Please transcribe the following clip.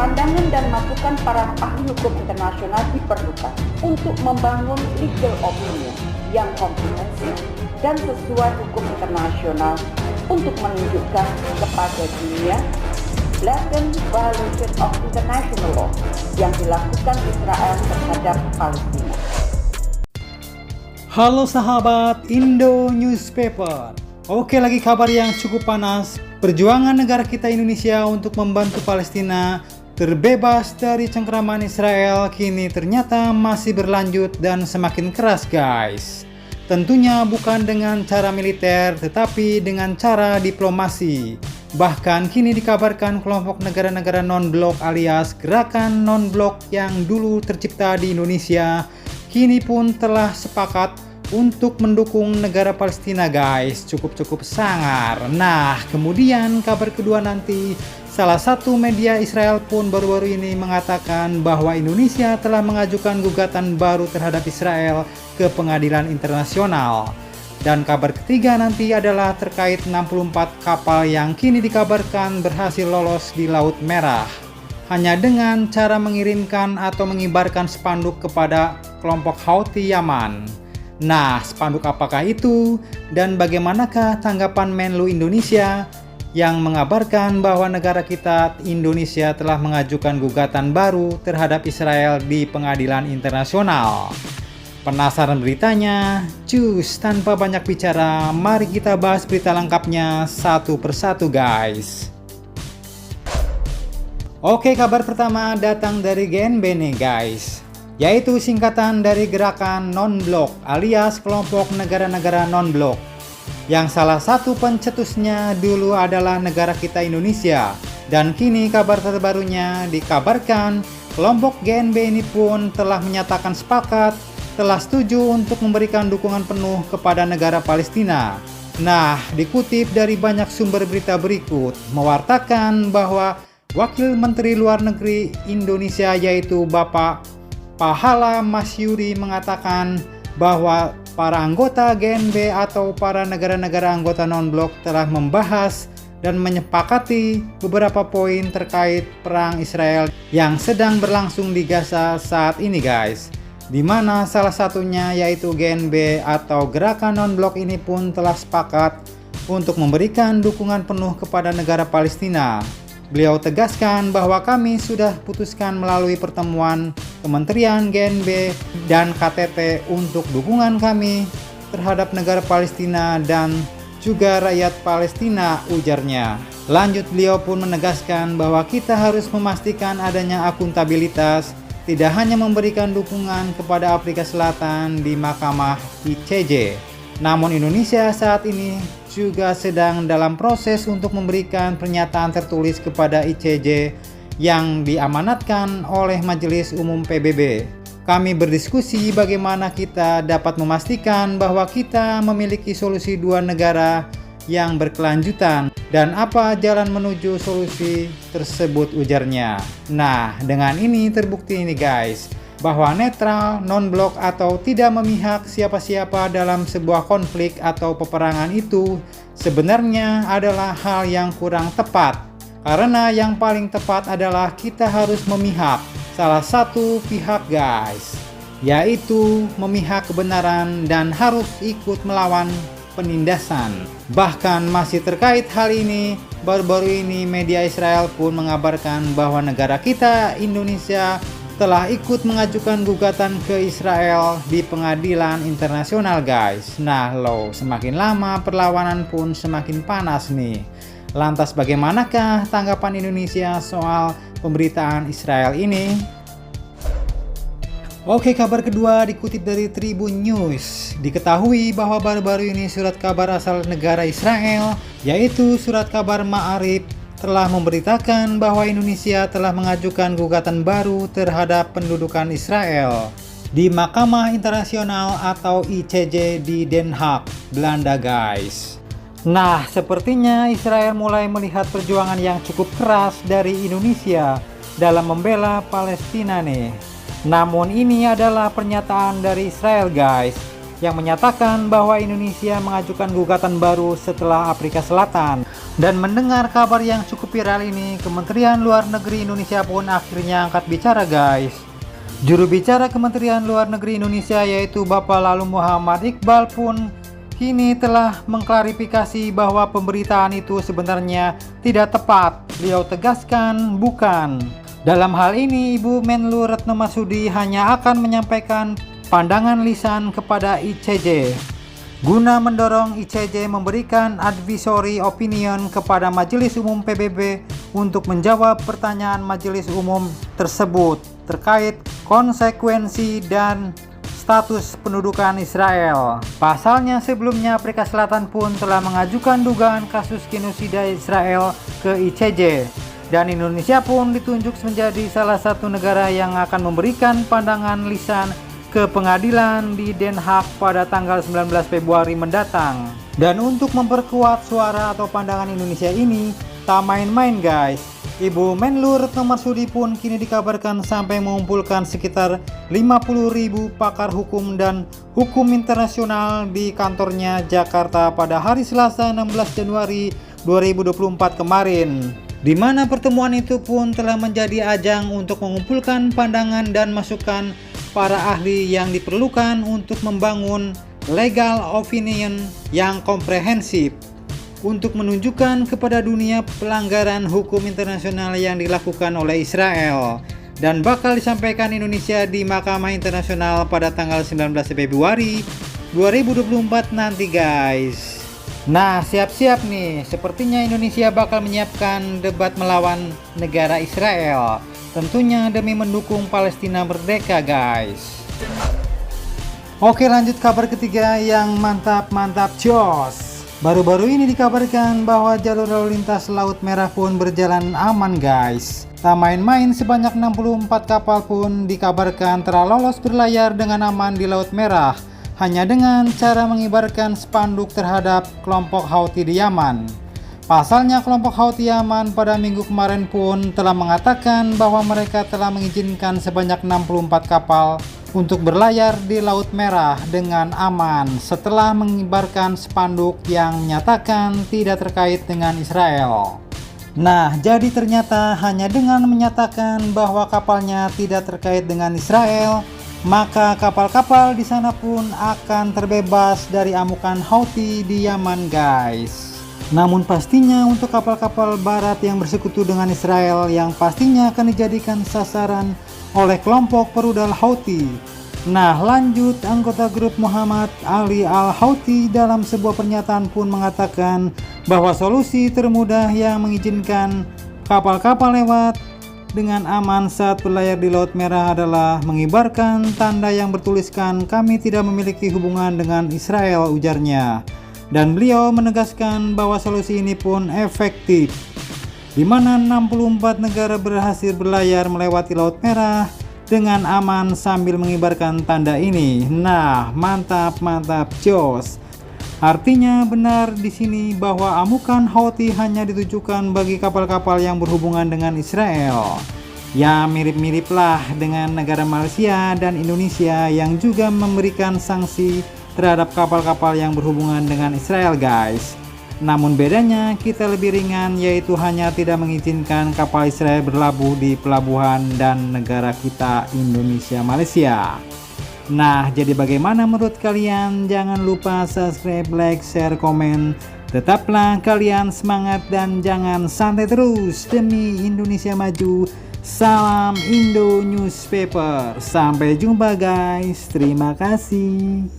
Pandangan dan masukan para ahli hukum internasional diperlukan untuk membangun legal opinion yang komprehensif dan sesuai hukum internasional untuk menunjukkan kepada dunia blatant violation of international law yang dilakukan Israel terhadap Palestina. Halo sahabat Indo Newspaper. Oke, lagi kabar yang cukup panas. Perjuangan negara kita Indonesia untuk membantu Palestina terbebas dari cengkraman Israel kini ternyata masih berlanjut dan semakin keras, guys. Tentunya bukan dengan cara militer, tetapi dengan cara diplomasi. Bahkan kini dikabarkan kelompok negara-negara non-blok alias gerakan non-blok yang dulu tercipta di Indonesia kini pun telah sepakat untuk mendukung negara Palestina, guys. Cukup sangar. Nah, kemudian kabar kedua nanti, salah satu media Israel pun baru-baru ini mengatakan bahwa Indonesia telah mengajukan gugatan baru terhadap Israel ke pengadilan internasional. Dan kabar ketiga nanti adalah terkait 64 kapal yang kini dikabarkan berhasil lolos di Laut Merah hanya dengan cara mengirimkan atau mengibarkan spanduk kepada kelompok Houthi Yaman. Nah, spanduk apakah itu dan bagaimanakah tanggapan Menlu Indonesia yang mengabarkan bahwa negara kita Indonesia telah mengajukan gugatan baru terhadap Israel di pengadilan internasional? Penasaran beritanya? Cus, tanpa banyak bicara, mari kita bahas berita lengkapnya satu persatu, guys. Oke, kabar pertama datang dari GNB nih, guys, yaitu singkatan dari gerakan non-blok alias kelompok negara-negara non-blok, yang salah satu pencetusnya dulu adalah negara kita Indonesia. Dan kini kabar terbarunya dikabarkan kelompok GNB ini pun telah menyatakan sepakat, telah setuju untuk memberikan dukungan penuh kepada negara Palestina. Nah, dikutip dari banyak sumber berita berikut, mewartakan bahwa Wakil Menteri Luar Negeri Indonesia yaitu Bapak Pahala Masyuri mengatakan bahwa para anggota GNB atau para negara-negara anggota non-blok telah membahas dan menyepakati beberapa poin terkait perang Israel yang sedang berlangsung di Gaza saat ini, guys. Di mana salah satunya yaitu GNB atau gerakan non-blok ini pun telah sepakat untuk memberikan dukungan penuh kepada negara Palestina. Beliau tegaskan bahwa kami sudah putuskan melalui pertemuan Kementerian GNB dan KTT untuk dukungan kami terhadap negara Palestina dan juga rakyat Palestina, ujarnya. Lanjut, beliau pun menegaskan bahwa kita harus memastikan adanya akuntabilitas, tidak hanya memberikan dukungan kepada Afrika Selatan di Mahkamah ICJ. Namun Indonesia saat ini juga sedang dalam proses untuk memberikan pernyataan tertulis kepada ICJ yang diamanatkan oleh Majelis Umum PBB. Kami berdiskusi bagaimana kita dapat memastikan bahwa kita memiliki solusi dua negara yang berkelanjutan dan apa jalan menuju solusi tersebut, ujarnya. Nah, dengan ini terbukti ini, guys, bahwa netral, non-blok atau tidak memihak siapa-siapa dalam sebuah konflik atau peperangan itu sebenarnya adalah hal yang kurang tepat. Karena yang paling tepat adalah kita harus memihak salah satu pihak, guys, yaitu memihak kebenaran dan harus ikut melawan penindasan. Bahkan masih terkait hal ini, baru-baru ini media Israel pun mengabarkan bahwa negara kita Indonesia telah ikut mengajukan gugatan ke Israel di pengadilan internasional, guys. Nah, semakin lama perlawanan pun semakin panas nih. Lantas bagaimanakah tanggapan Indonesia soal pemberitaan Israel ini? Oke, kabar kedua dikutip dari Tribun News. Diketahui bahwa baru-baru ini surat kabar asal negara Israel, yaitu surat kabar Ma'arif, telah memberitakan bahwa Indonesia telah mengajukan gugatan baru terhadap pendudukan Israel di Mahkamah Internasional atau ICJ di Den Haag, Belanda, guys. Nah, sepertinya Israel mulai melihat perjuangan yang cukup keras dari Indonesia dalam membela Palestina nih. Namun ini adalah pernyataan dari Israel, guys, yang menyatakan bahwa Indonesia mengajukan gugatan baru setelah Afrika Selatan. Dan mendengar kabar yang cukup viral ini, Kementerian Luar Negeri Indonesia pun akhirnya angkat bicara guys. Juru bicara Kementerian Luar Negeri Indonesia yaitu Bapak Lalu Muhammad Iqbal pun kini telah mengklarifikasi bahwa pemberitaan itu sebenarnya tidak tepat. Beliau tegaskan bukan. Dalam hal ini, Ibu Menlu Retno Marsudi hanya akan menyampaikan pandangan lisan kepada ICJ guna mendorong ICJ memberikan advisory opinion kepada Majelis Umum PBB untuk menjawab pertanyaan Majelis Umum tersebut terkait konsekuensi dan status pendudukan Israel. Pasalnya sebelumnya Afrika Selatan pun telah mengajukan dugaan kasus genosida Israel ke ICJ dan Indonesia pun ditunjuk menjadi salah satu negara yang akan memberikan pandangan lisan ke pengadilan di Den Haag pada tanggal 19 Februari mendatang. Dan untuk memperkuat suara atau pandangan Indonesia ini, tak main-main guys. Ibu Menlu Retno Marsudi pun kini dikabarkan sampai mengumpulkan sekitar 50.000 pakar hukum dan hukum internasional di kantornya Jakarta pada hari Selasa 16 Januari 2024 kemarin. Di mana pertemuan itu pun telah menjadi ajang untuk mengumpulkan pandangan dan masukan para ahli yang diperlukan untuk membangun legal opinion yang komprehensif untuk menunjukkan kepada dunia pelanggaran hukum internasional yang dilakukan oleh Israel dan bakal disampaikan Indonesia di Mahkamah Internasional pada tanggal 19 Februari 2024 nanti guys. Nah, siap-siap nih, sepertinya Indonesia bakal menyiapkan debat melawan negara Israel, tentunya demi mendukung Palestina merdeka guys. Oke, lanjut kabar ketiga yang mantap jos. Baru-baru ini dikabarkan bahwa jalur lalu lintas Laut Merah pun berjalan aman guys. Tak main-main, sebanyak 64 kapal pun dikabarkan telah lolos berlayar dengan aman di Laut Merah hanya dengan cara mengibarkan spanduk terhadap kelompok Houthi di Yaman. Pasalnya kelompok Houthi Yaman pada minggu kemarin pun telah mengatakan bahwa mereka telah mengizinkan sebanyak 64 kapal untuk berlayar di Laut Merah dengan aman setelah mengibarkan spanduk yang menyatakan tidak terkait dengan Israel. Nah, jadi ternyata hanya dengan menyatakan bahwa kapalnya tidak terkait dengan Israel, maka kapal-kapal di sana pun akan terbebas dari amukan Houthi di Yaman guys. Namun pastinya untuk kapal-kapal barat yang bersekutu dengan Israel yang pastinya akan dijadikan sasaran oleh kelompok perudal Houthi. Nah, lanjut, anggota grup Muhammad Ali Al-Houthi dalam sebuah pernyataan pun mengatakan bahwa solusi termudah yang mengizinkan kapal-kapal lewat dengan aman saat berlayar di Laut Merah adalah mengibarkan tanda yang bertuliskan "Kami tidak memiliki hubungan dengan Israel," ujarnya. Dan beliau menegaskan bahwa solusi ini pun efektif, di mana 64 negara berhasil berlayar melewati Laut Merah dengan aman sambil mengibarkan tanda ini. Nah, mantap jos. Artinya benar di sini bahwa amukan Houthi hanya ditujukan bagi kapal-kapal yang berhubungan dengan Israel. Ya, mirip-mirip lah dengan negara Malaysia dan Indonesia yang juga memberikan sanksi terhadap kapal-kapal yang berhubungan dengan Israel guys. Namun bedanya kita lebih ringan, yaitu hanya tidak mengizinkan kapal Israel berlabuh di pelabuhan dan negara kita Indonesia Malaysia. Nah, jadi bagaimana menurut kalian? Jangan lupa subscribe, like, share, komen. Tetaplah kalian semangat dan jangan santai terus demi Indonesia maju. Salam Indo Newspaper. Sampai jumpa guys. Terima kasih.